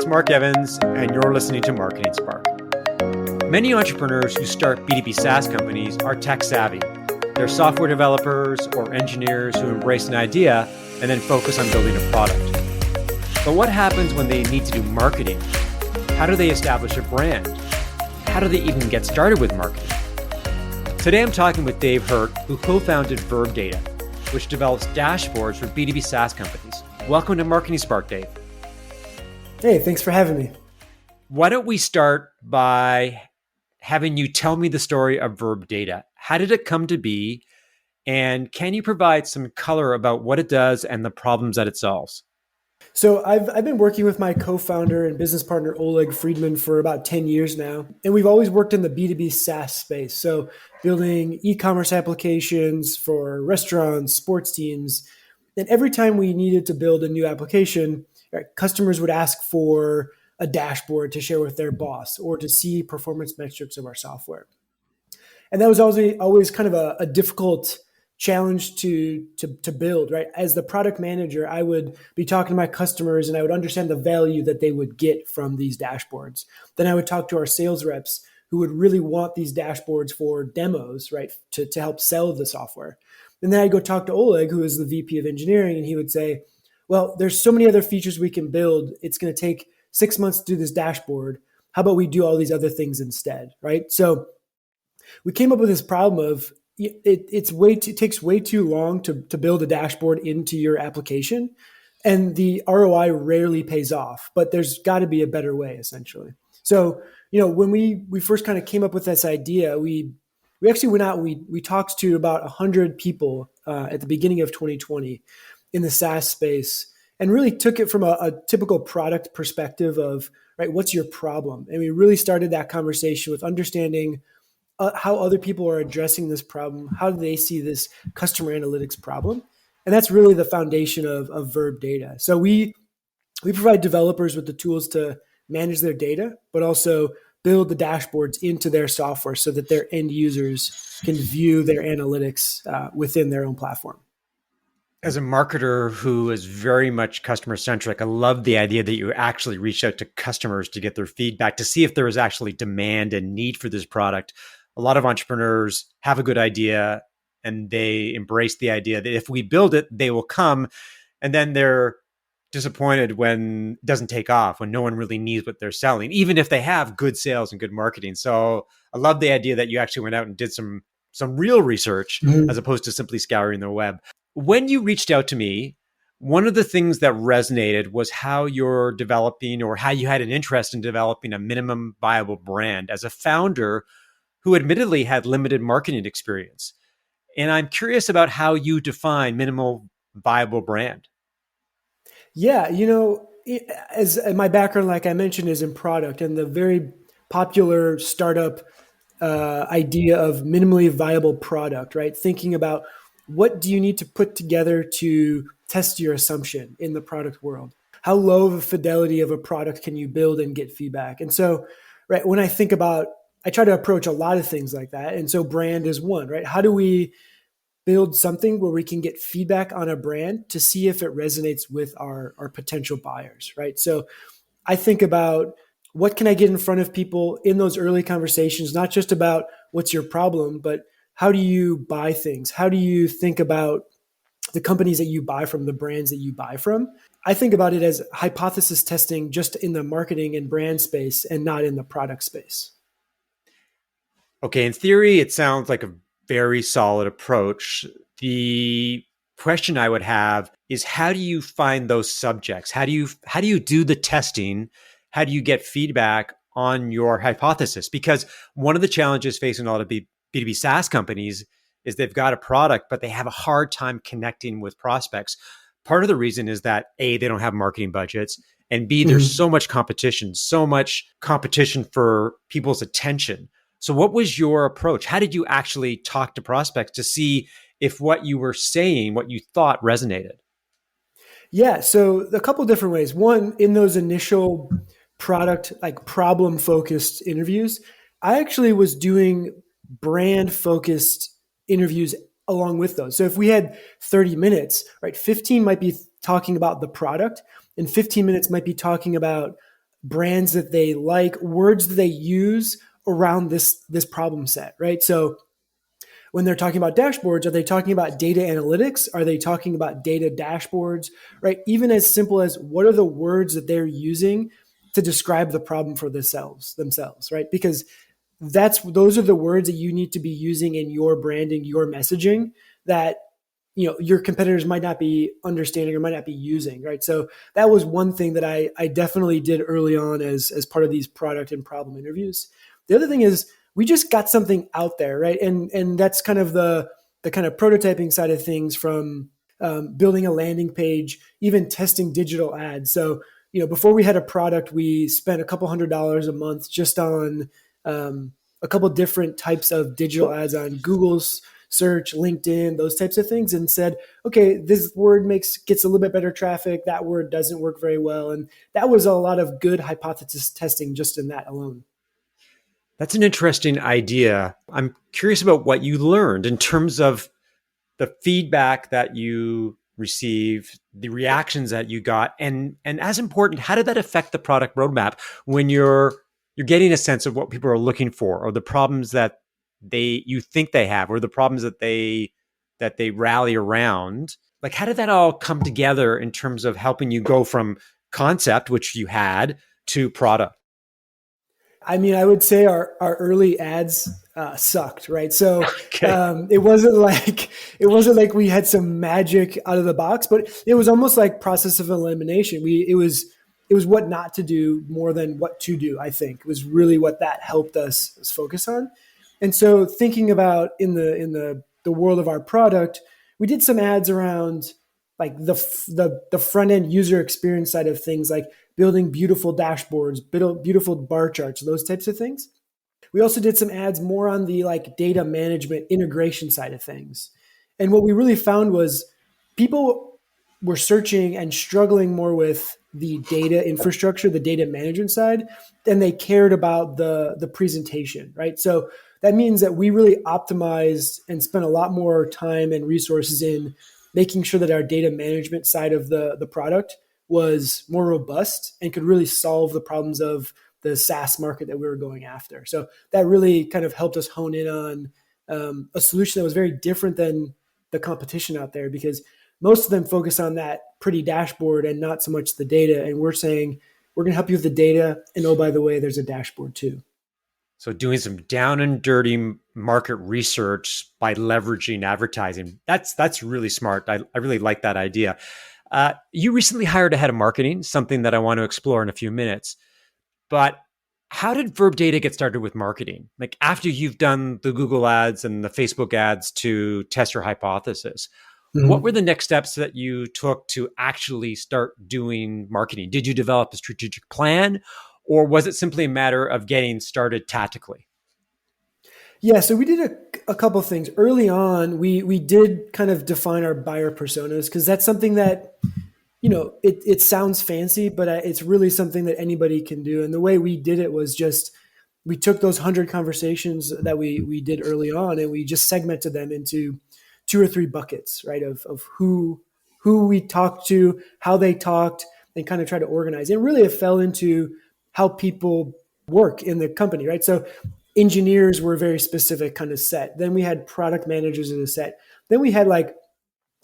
it's Mark Evans, and you're listening to Marketing Spark. Many entrepreneurs who start B2B SaaS companies are tech savvy. They're software developers or engineers who embrace an idea and then focus on building a product. But what happens when they need to do marketing? How do they establish a brand? How do they even get started with marketing? Today I'm talking with Dave Hurt, who co-founded Verb, which develops dashboards for B2B SaaS companies. Welcome to Marketing Spark, Dave. Hey, thanks for having me. Why don't we start by having you tell me the story of Verb Data? How did it come to be? And can you provide some color about what it does and the problems that it solves? So I've been working with my co-founder and business partner, Oleg Friedman, for about 10 years now. And we've always worked in the B2B SaaS space. So building e-commerce applications for restaurants, sports teams. And every time we needed to build a new application, customers would ask for a dashboard to share with their boss or to see performance metrics of our software. And that was always kind of a difficult challenge to build, right? As the product manager, I would be talking to my customers and I would understand the value that they would get from these dashboards. Then I would talk to our sales reps who would really want these dashboards for demos, right? To help sell the software. And then I'd go talk to Oleg, who is the VP of engineering, and he would say, well, there's so many other features we can build. It's going to take 6 months to do this dashboard. How about we do all these other things instead, right? So we came up with this problem of it takes way too long to build a dashboard into your application, and the ROI rarely pays off. But there's got to be a better way, essentially. So when we first kind of came up with this idea, we actually went out and we talked to about 100 people at the beginning of 2020 in the SaaS space, and really took it from a typical product perspective of, right, what's your problem? And we really started that conversation with understanding how other people are addressing this problem. How do they see this customer analytics problem? And that's really the foundation of Verb Data. So we provide developers with the tools to manage their data, but also build the dashboards into their software so that their end users can view their analytics within their own platform. As a marketer who is very much customer-centric, I love the idea that you actually reach out to customers to get their feedback, to see if there is actually demand and need for this product. A lot of entrepreneurs have a good idea and they embrace the idea that if we build it, they will come. And then they're disappointed when it doesn't take off, when no one really needs what they're selling, even if they have good sales and good marketing. So I love the idea that you actually went out and did some real research as opposed to simply scouring the web. When you reached out to me, one of the things that resonated was how you're developing, or how you had an interest in developing, a minimum viable brand as a founder who admittedly had limited marketing experience. And I'm curious about how you define minimal viable brand. Yeah, as my background, like I mentioned, is in product, and the very popular startup idea of minimally viable product, right? Thinking about what do you need to put together to test your assumption in the product world? How low of a fidelity of a product can you build and get feedback? And so, right, when I think about, I try to approach a lot of things like that. And so brand is one, right? How do we build something where we can get feedback on a brand to see if it resonates with our potential buyers, right? So I think about what can I get in front of people in those early conversations, not just about what's your problem, but how do you buy things? How do you think about the companies that you buy from, the brands that you buy from? I think about it as hypothesis testing just in the marketing and brand space and not in the product space. Okay, in theory, it sounds like a very solid approach. The question I would have is, how do you find those subjects? How do you do the testing? How do you get feedback on your hypothesis? Because one of the challenges facing a lot of B2B SaaS companies is they've got a product, but they have a hard time connecting with prospects. Part of the reason is that A, they don't have marketing budgets, and B, there's so much competition for people's attention. So what was your approach? How did you actually talk to prospects to see if what you were saying, what you thought, resonated? Yeah, so a couple different ways. One, in those initial product, like problem-focused interviews, I actually was doing brand-focused interviews along with those. So if we had 30 minutes, right, 15 might be talking about the product and 15 minutes might be talking about brands that they like, words that they use around this problem set, right? So when they're talking about dashboards, are they talking about data analytics? Are they talking about data dashboards, right? Even as simple as what are the words that they're using to describe the problem for themselves, right? Because those are the words that you need to be using in your branding, your messaging that your competitors might not be understanding or might not be using, right? So that was one thing that I definitely did early on as part of these product and problem interviews. The other thing is we just got something out there, right? And that's kind of the kind of prototyping side of things, from building a landing page, even testing digital ads. So before we had a product, we spent a couple $100s a month just on a couple different types of digital ads on Google's search, LinkedIn, those types of things, and said, okay, this word gets a little bit better traffic. That word doesn't work very well. And that was a lot of good hypothesis testing just in that alone. That's an interesting idea. I'm curious about what you learned in terms of the feedback that you received, the reactions that you got, and as important, how did that affect the product roadmap when you're getting a sense of what people are looking for, or the problems that you think they have, or the problems that they rally around? Like, how did that all come together in terms of helping you go from concept, which you had, to product? I mean, I would say our early ads sucked, right? So Okay. it wasn't like we had some magic out of the box, but it was almost like process of elimination. It was what not to do more than what to do. I think was really what that helped us focus on. And so thinking about in the world of our product, we did some ads around like the front end user experience side of things, like building beautiful dashboards, beautiful bar charts, those types of things. We also did some ads more on the like data management integration side of things. And what we really found was people were searching and struggling more with the data infrastructure, the data management side, than they cared about the presentation, right? So that means that we really optimized and spent a lot more time and resources in making sure that our data management side of the product was more robust and could really solve the problems of the SaaS market that we were going after. So that really kind of helped us hone in on a solution that was very different than the competition out there, because most of them focus on that pretty dashboard and not so much the data. And we're saying we're going to help you with the data. And oh, by the way, there's a dashboard too. So doing some down and dirty market research by leveraging advertising. That's really smart. I really like that idea. You recently hired a head of marketing, something that I want to explore in a few minutes. But how did Verb Data get started with marketing? Like, after you've done the Google ads and the Facebook ads to test your hypothesis, what were Mhm. the next steps that you took to actually start doing marketing? Did you develop a strategic plan, or was it simply a matter of getting started tactically? Yeah, so we did a couple of things early on. We did kind of define our buyer personas, because that's something that it sounds fancy, but it's really something that anybody can do. And the way we did it was just we took those 100 conversations that we did early on, and we just segmented them into two or three buckets, right? Of who we talked to, how they talked, and kind of try to organize. And really, it fell into how people work in the company, right? So engineers were a very specific kind of set. Then we had product managers in a set. Then we had like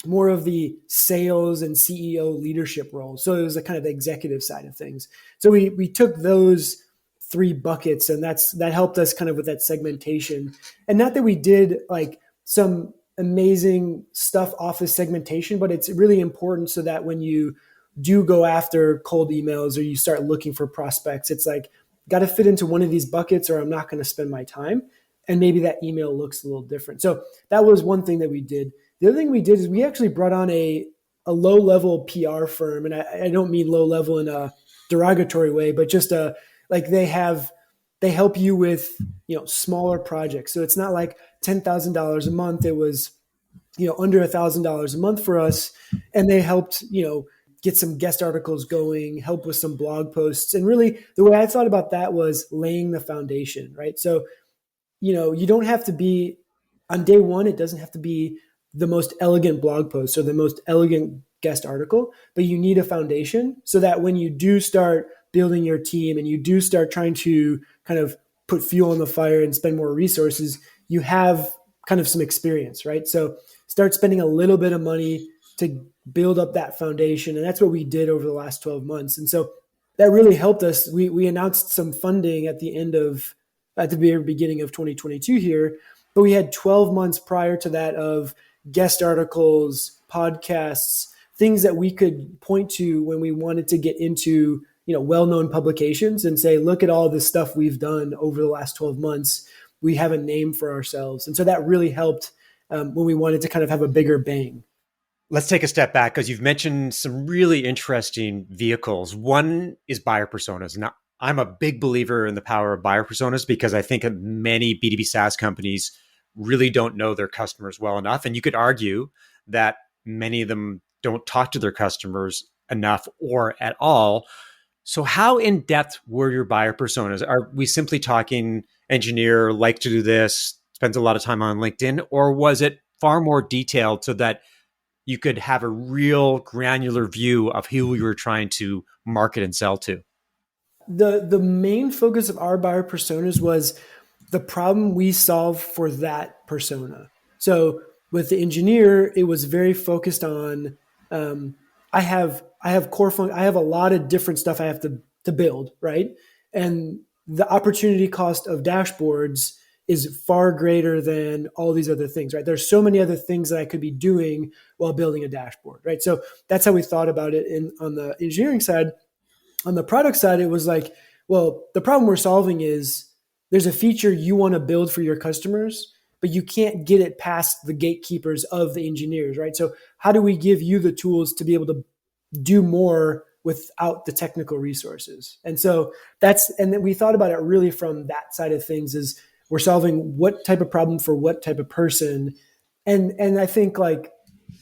more of the sales and CEO leadership roles. So it was a kind of the executive side of things. So we took those three buckets, and that helped us kind of with that segmentation. And not that we did like some amazing stuff off the segmentation, but it's really important so that when you do go after cold emails or you start looking for prospects, it's like got to fit into one of these buckets or I'm not going to spend my time. And maybe that email looks a little different. So that was one thing that we did. The other thing we did is we actually brought on a low level PR firm, and I don't mean low level in a derogatory way, but just like they help you with smaller projects. So it's not like $10,000 a month. It was under $1,000 a month for us, and they helped get some guest articles going, help with some blog posts, and really the way I thought about that was laying the foundation, right? So you don't have to be on day one. It doesn't have to be the most elegant blog post or the most elegant guest article, but you need a foundation so that when you do start building your team and you do start trying to kind of put fuel on the fire and spend more resources, you have kind of some experience, right? So start spending a little bit of money to build up that foundation. And that's what we did over the last 12 months. And so that really helped us. We announced some funding at the very beginning of 2022 here, but we had 12 months prior to that of guest articles, podcasts, things that we could point to when we wanted to get into, well-known publications and say, look at all this stuff we've done over the last 12 months. We have a name for ourselves. And so that really helped when we wanted to kind of have a bigger bang. Let's take a step back because you've mentioned some really interesting vehicles. One is buyer personas. Now, I'm a big believer in the power of buyer personas because I think many B2B SaaS companies really don't know their customers well enough. And you could argue that many of them don't talk to their customers enough or at all. So how in depth were your buyer personas? Are we simply talking engineer, like to do this, spends a lot of time on LinkedIn, or was it far more detailed so that you could have a real granular view of who you were trying to market and sell to? The main focus of our buyer personas was the problem we solve for that persona. So with the engineer, it was very focused on I have I have a lot of different stuff I have to build, right? And the opportunity cost of dashboards is far greater than all these other things, right? There's so many other things that I could be doing while building a dashboard, right? So that's how we thought about it on the engineering side. On the product side, it was like, well, the problem we're solving is there's a feature you want to build for your customers, but you can't get it past the gatekeepers of the engineers, right? So how do we give you the tools to be able to do more without the technical resources? And so and then we thought about it really from that side of things is we're solving what type of problem for what type of person. And I think like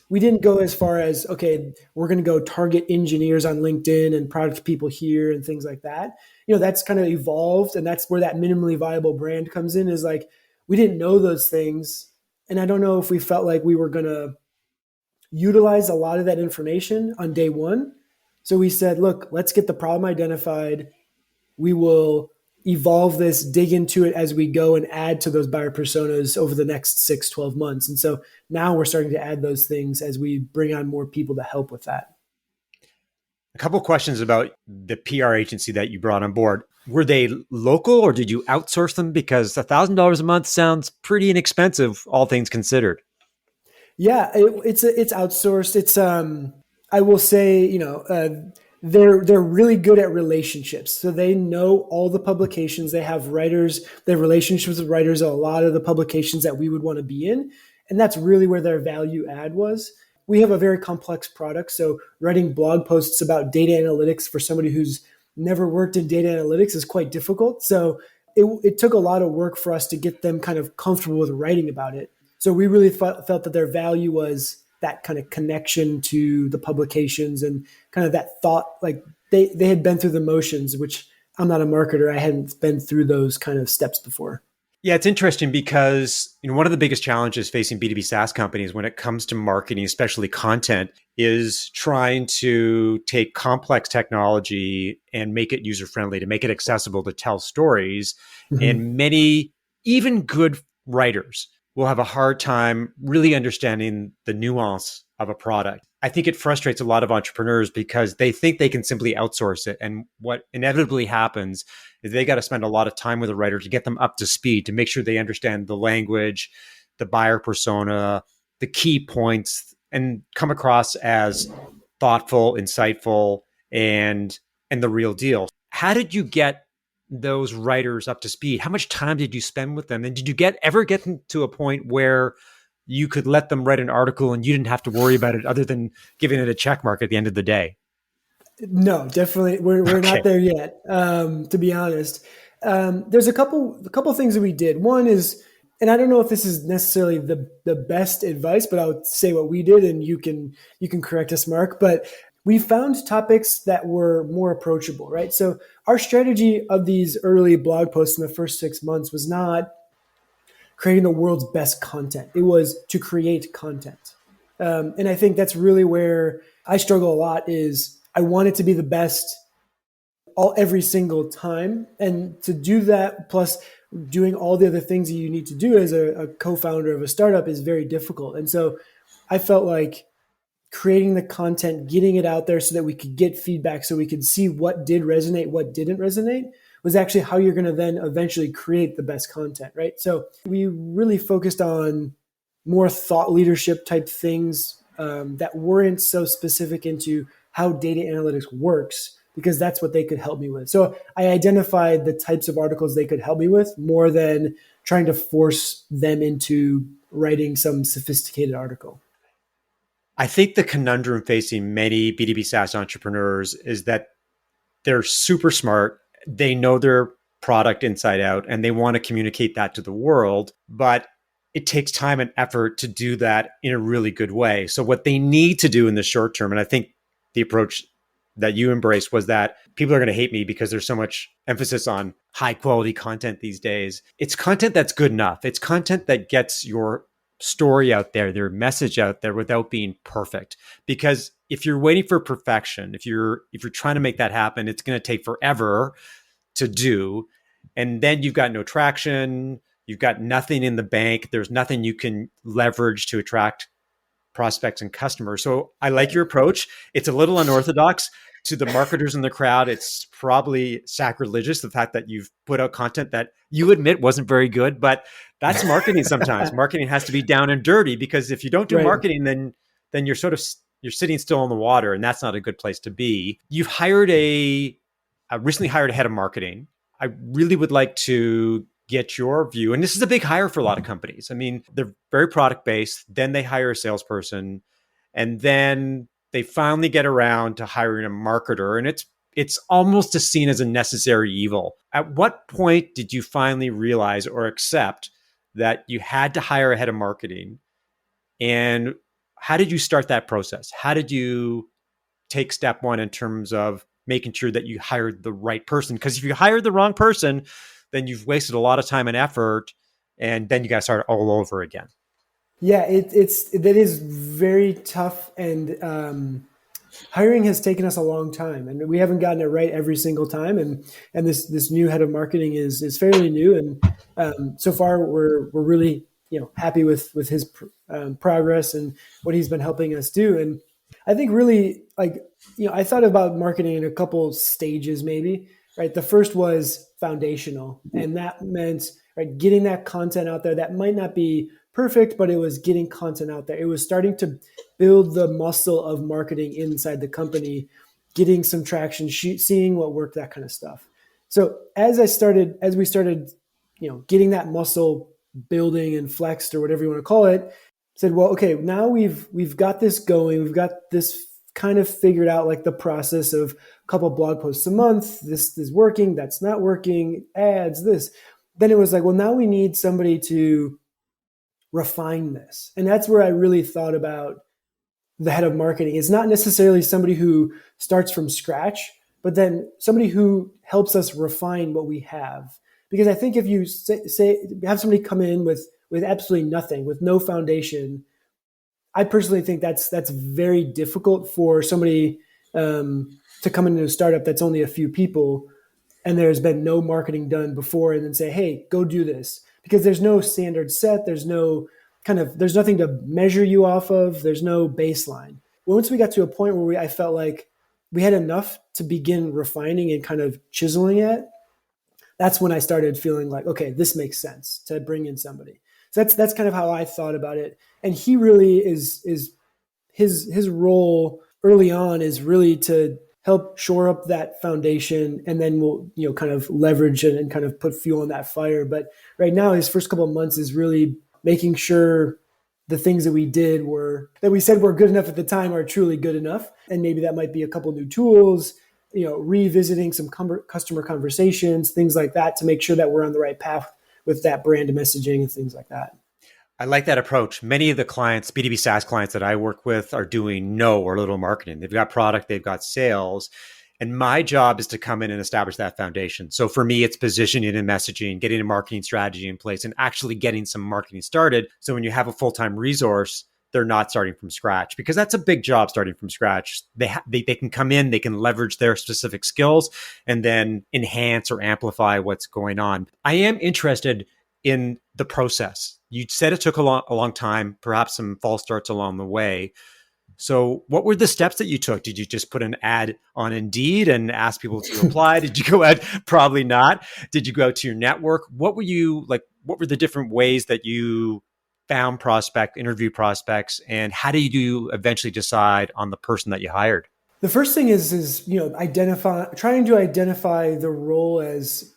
we didn't go as far as, okay, we're going to go target engineers on LinkedIn and product people here and things like that. That's kind of evolved. And that's where that minimally viable brand comes in, is like, we didn't know those things. And I don't know if we felt like we were going to utilize a lot of that information on day one. So we said, look, let's get the problem identified. We will evolve this, dig into it as we go and add to those buyer personas over the next 6-12 months. And so now we're starting to add those things as we bring on more people to help with that. A couple of questions about the PR agency that you brought on board. Were they local or did you outsource them? Because $1,000 a month sounds pretty inexpensive, all things considered. Yeah, it's outsourced. It's I will say, they're really good at relationships. So they know all the publications. They have writers. They have relationships with writers of a lot of the publications that we would want to be in, and that's really where their value add was. We have a very complex product, so writing blog posts about data analytics for somebody who's never worked in data analytics is quite difficult. So it took a lot of work for us to get them kind of comfortable with writing about it. So we really felt that their value was that kind of connection to the publications and kind of that thought, like they had been through the motions, which I'm not a marketer. I hadn't been through those kind of steps before. Yeah, it's interesting because one of the biggest challenges facing B2B SaaS companies when it comes to marketing, especially content, is trying to take complex technology and make it user-friendly, to make it accessible, to tell stories. Mm-hmm. And many, even good writers, will have a hard time really understanding the nuance of a product. I think it frustrates a lot of entrepreneurs because they think they can simply outsource it. And what inevitably happens is they got to spend a lot of time with a writer to get them up to speed, to make sure they understand the language, the buyer persona, the key points, and come across as thoughtful, insightful, and the real deal. How did you get those writers up to speed? How much time did you spend with them? And did you ever get to a point where you could let them write an article and you didn't have to worry about it other than giving it a check mark at the end of the day? No, definitely. We're Okay. not there yet, to be honest. There's a couple things that we did. One is, and I don't know if this is necessarily the best advice, but I'll say what we did and you can correct us, Mark, but we found topics that were more approachable, right? So our strategy of these early blog posts in the first 6 months was not creating the world's best content. It was to create content. And I think that's really where I struggle a lot is I want it to be the best every single time. And to do that, plus doing all the other things that you need to do as a co-founder of a startup is very difficult. And so I felt like creating the content, getting it out there so that we could get feedback, so we could see what did resonate, what didn't resonate, was actually how you're going to then eventually create the best content, right? So we really focused on more thought leadership type things that weren't so specific into how data analytics works, because that's what they could help me with. So I identified the types of articles they could help me with more than trying to force them into writing some sophisticated article. I think the conundrum facing many B2B SaaS entrepreneurs is that they're super smart. They know their product inside out and they want to communicate that to the world, but it takes time and effort to do that in a really good way. So what they need to do in the short term, and I think the approach that you embraced was that people are going to hate me because there's so much emphasis on high quality content these days. It's content that's good enough. It's content that gets your story out there, their message out there without being perfect. Because if you're waiting for perfection, if you're trying to make that happen, it's going to take forever to do. And then you've got no traction, you've got nothing in the bank, there's nothing you can leverage to attract prospects and customers. So I like your approach. It's a little unorthodox to the marketers in the crowd. It's probably sacrilegious, the fact that you've put out content that you admit wasn't very good, but that's marketing sometimes. Marketing has to be down and dirty, because if you don't do Right. marketing, then you're sitting still in the water, and that's not a good place to be. You've hired recently hired a head of marketing. I really would like to get your view. And this is a big hire for a lot of companies. I mean, they're very product based. Then they hire a salesperson, and then they finally get around to hiring a marketer. And it's almost seen as a necessary evil. At what point did you finally realize or accept that you had to hire a head of marketing? And how did you start that process? How did you take step one in terms of making sure that you hired the right person? Because if you hired the wrong person, then you've wasted a lot of time and effort, and then you got to start all over again. Yeah, that is very tough, and hiring has taken us a long time, and we haven't gotten it right every single time. And this new head of marketing is fairly new, and so far we're really happy with his progress and what he's been helping us do. And I think really, like, I thought about marketing in a couple stages, maybe. Right, the first was foundational, and that meant, right, getting that content out there that might not be perfect, but it was getting content out there. It was starting to build the muscle of marketing inside the company, getting some traction, seeing what worked, that kind of stuff. So as we started, getting that muscle building and flexed, or whatever you want to call it, said, well, okay, now we've got this going. We've got this kind of figured out, like the process of a couple of blog posts a month. This is working, that's not working, ads, this. Then it was like, well, now we need somebody to refine this. And that's where I really thought about the head of marketing. It's not necessarily somebody who starts from scratch, but then somebody who helps us refine what we have. Because I think if you say have somebody come in with absolutely nothing, with no foundation, I personally think that's very difficult for somebody to come into a startup that's only a few people, and there's been no marketing done before, and then say, hey, go do this. Because there's no standard set, there's nothing to measure you off of, there's no baseline. Once we got to a point where I felt like we had enough to begin refining and kind of chiseling it, that's when I started feeling like, okay, this makes sense to bring in somebody. So that's kind of how I thought about it. And he really is his role early on is really to help shore up that foundation, and then we'll kind of leverage it and kind of put fuel on that fire. But right now, his first couple of months is really making sure the things that we said were good enough at the time are truly good enough. And maybe that might be a couple new tools, revisiting some customer conversations, things like that, to make sure that we're on the right path with that brand messaging and things like that. I like that approach. Many of the clients, B2B SaaS clients that I work with, are doing no or little marketing. They've got product, they've got sales. And my job is to come in and establish that foundation. So for me, it's positioning and messaging, getting a marketing strategy in place, and actually getting some marketing started. So when you have a full-time resource they're not starting from scratch, because that's a big job starting from scratch. They can come in, they can leverage their specific skills and then enhance or amplify what's going on. I am interested in the process. You said it took a long time, perhaps some false starts along the way. So, what were the steps that you took? Did you just put an ad on Indeed and ask people to apply? Did you go out? Probably not. Did you go out to your network? What were you like? What were the different ways that you found interview prospects, and how do you eventually decide on the person that you hired? The first thing is trying to identify the role as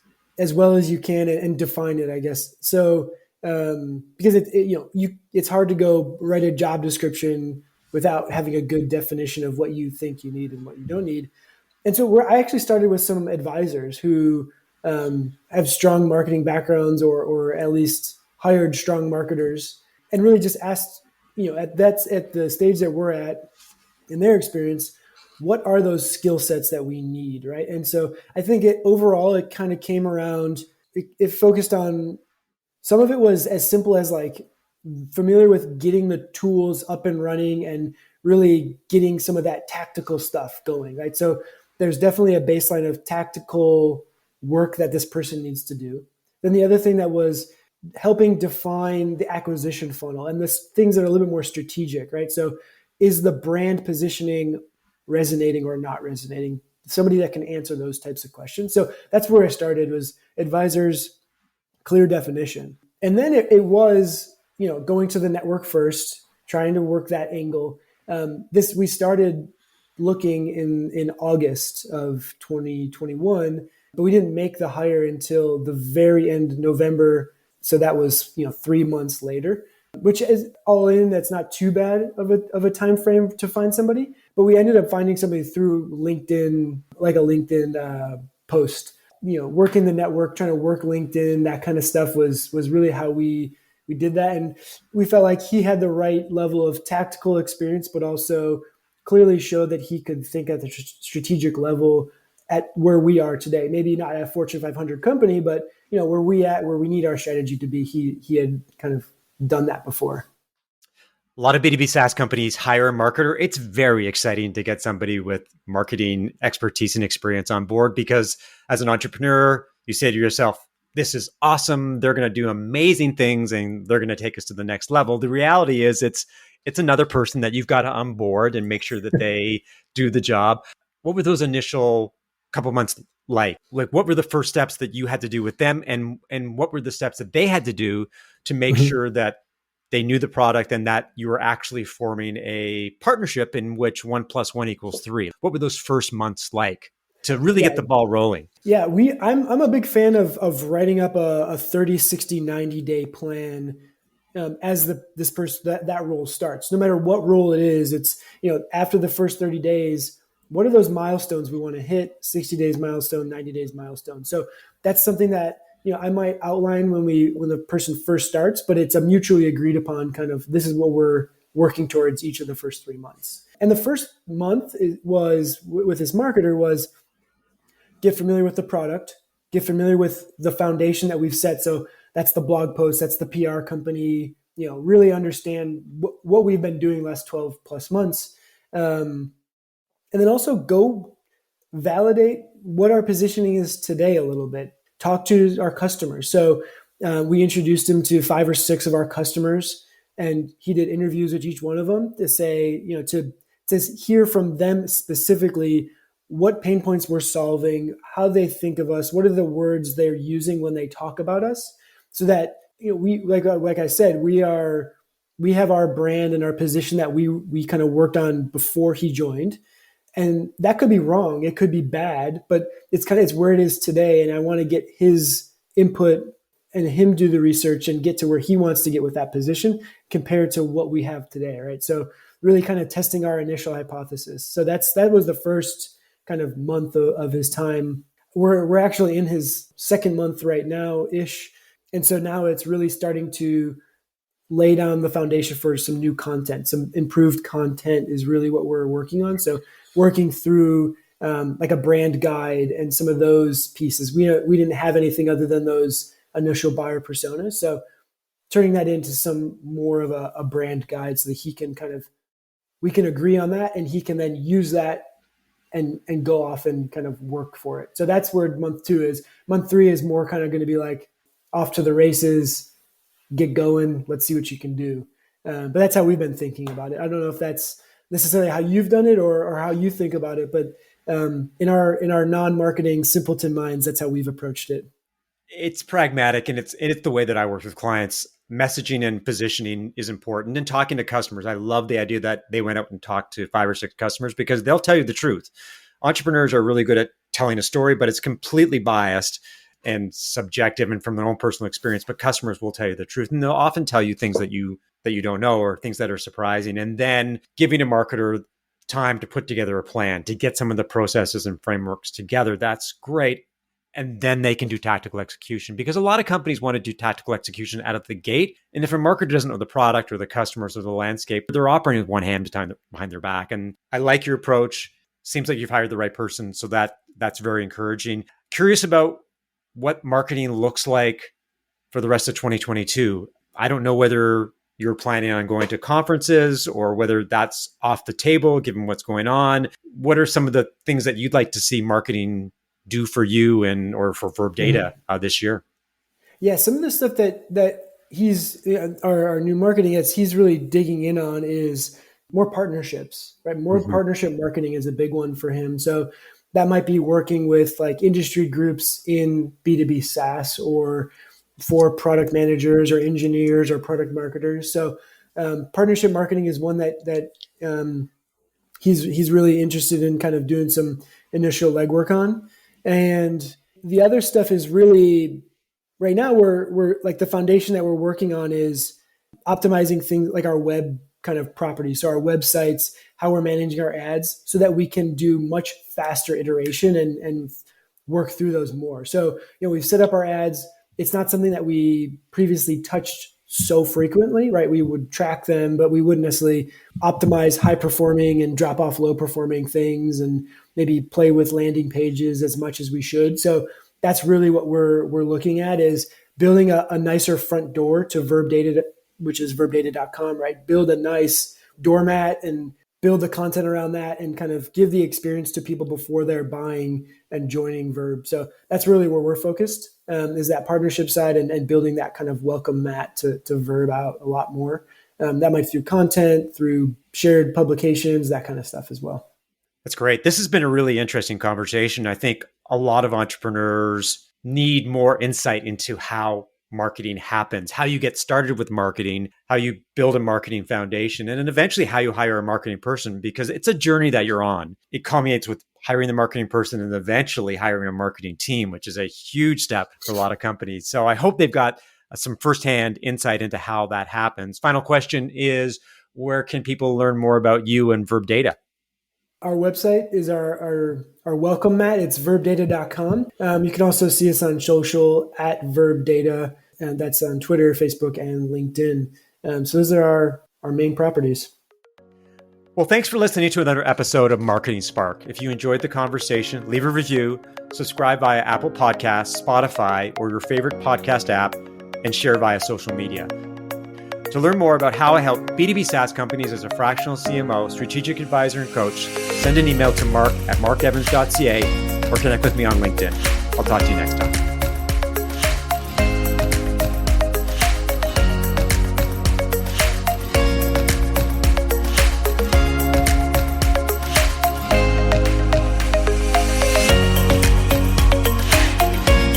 well as you can and define it, I guess. So because it's hard to go write a job description without having a good definition of what you think you need and what you don't need. And so I actually started with some advisors who have strong marketing backgrounds or at least hired strong marketers, and really just asked, that's at the stage that we're at in their experience, what are those skill sets that we need, right? And so I think overall it kind of came around, it focused on, some of it was as simple as like familiar with getting the tools up and running and really getting some of that tactical stuff going, right? So there's definitely a baseline of tactical work that this person needs to do. Then the other thing that was helping define the acquisition funnel and the things that are a little bit more strategic, right? So is the brand positioning resonating or not resonating? Somebody that can answer those types of questions. So that's where I started, was advisors, clear definition. And then it was, going to the network first, trying to work that angle. We started looking in August of 2021, but we didn't make the hire until the very end of November. So that was 3 months later, which is all in. That's not too bad of a time frame to find somebody. But we ended up finding somebody through LinkedIn, like a LinkedIn post. Working the network, trying to work LinkedIn, that kind of stuff was really how we did that. And we felt like he had the right level of tactical experience, but also clearly showed that he could think at the strategic level at where we are today. Maybe not at a Fortune 500 company, but where we need our strategy to be. He had kind of done that before. A lot of B2B SaaS companies hire a marketer. It's very exciting to get somebody with marketing expertise and experience on board, because as an entrepreneur, you say to yourself, this is awesome. They're going to do amazing things and they're going to take us to the next level. The reality is it's another person that you've got to onboard and make sure that they do the job. What were those initial couple months like? Like, what were the first steps that you had to do with them, and what were the steps that they had to do to make sure that they knew the product and that you were actually forming a partnership in which 1 + 1 = 3? What were those first months like to really get the ball rolling? Yeah, I'm a big fan of writing up a 30, 60, 90-day plan as this person that role starts. No matter what role it is, it's after the first 30 days, what are those milestones we want to hit? 60 days milestone, 90 days milestone. So that's something that I might outline when the person first starts, but it's a mutually agreed upon kind of, this is what we're working towards each of the first 3 months. And the first month was with this marketer was get familiar with the product, get familiar with the foundation that we've set. So that's the blog post, that's the PR company, really understand what we've been doing the last 12 plus months. And then also go validate what our positioning is today a little bit. Talk to our customers. So we introduced him to 5 or 6 of our customers, and he did interviews with each one of them to say, to hear from them specifically what pain points we're solving, how they think of us, what are the words they're using when they talk about us, so that we like I said, we have our brand and our position that we kind of worked on before he joined. And that could be wrong. It could be bad, but it's where it is today. And I want to get his input and him do the research and get to where he wants to get with that position compared to what we have today. Right. So really kind of testing our initial hypothesis. So that was the first kind of month of his time. We're actually in his second month right now ish. And so now it's really starting to lay down the foundation for some new content. Some improved content is really what we're working on. So working through like a brand guide and some of those pieces. We didn't have anything other than those initial buyer personas. So turning that into some more of a brand guide so that we can agree on that and he can then use that and go off and kind of work for it. So that's where month 2 is. Month 3 is more kind of going to be like off to the races, get going, let's see what you can do. But that's how we've been thinking about it. I don't know if that's necessarily how you've done it or how you think about it, but in our non-marketing simpleton minds, that's how we've approached it. It's pragmatic, and it's the way that I work with clients. Messaging and positioning is important, and talking to customers. I love the idea that they went out and talked to 5 or 6 customers because they'll tell you the truth. Entrepreneurs are really good at telling a story, but it's completely biased and subjective and from their own personal experience. But customers will tell you the truth, and they'll often tell you things that you don't know or things that are surprising. And then giving a marketer time to put together a plan, to get some of the processes and frameworks together, that's great. And then they can do tactical execution, because a lot of companies want to do tactical execution out of the gate. And if a marketer doesn't know the product or the customers or the landscape, they're operating with one hand behind their back. And I like your approach. Seems like you've hired the right person. So that's very encouraging. Curious about what marketing looks like for the rest of 2022. I don't know whether you're planning on going to conferences or whether that's off the table given what's going on. What are some of the things that you'd like to see marketing do for you or for Verb Data this year? Yeah, some of the stuff that he's our new marketing he's really digging in on is more partnerships, right? More partnership marketing is a big one for him. So that might be working with like industry groups in B2B SaaS or for product managers or engineers or product marketers. So partnership marketing is one that he's really interested in kind of doing some initial legwork on. And the other stuff is really right now we're like the foundation that we're working on is optimizing things like our web kind of properties. So our websites, how we're managing our ads so that we can do much faster iteration and work through those more. So, we've set up our ads. It's not something that we previously touched so frequently, right? We would track them, but we wouldn't necessarily optimize high performing and drop off low performing things and maybe play with landing pages as much as we should. So that's really what we're looking at is building a nicer front door to Verb Data, which is verbdata.com, right? Build a nice doormat and build the content around that and kind of give the experience to people before they're buying and joining Verb. So that's really where we're focused, is that partnership side and building that kind of welcome mat to Verb out a lot more. That might be through content, through shared publications, that kind of stuff as well. That's great. This has been a really interesting conversation. I think a lot of entrepreneurs need more insight into how marketing happens, how you get started with marketing, how you build a marketing foundation, and then eventually how you hire a marketing person, because it's a journey that you're on. It culminates with hiring the marketing person and eventually hiring a marketing team, which is a huge step for a lot of companies. So I hope they've got some firsthand insight into how that happens. Final question is, where can people learn more about you and Verb Data? Our website is our welcome mat. It's verbdata.com. You can also see us on social at verbdata, and that's on Twitter, Facebook, and LinkedIn. So those are our main properties. Well, thanks for listening to another episode of Marketing Spark. If you enjoyed the conversation, leave a review, subscribe via Apple Podcasts, Spotify, or your favorite podcast app, and share via social media. To learn more about how I help B2B SaaS companies as a fractional CMO, strategic advisor, and coach, send an email to mark@markevans.ca or connect with me on LinkedIn. I'll talk to you next time.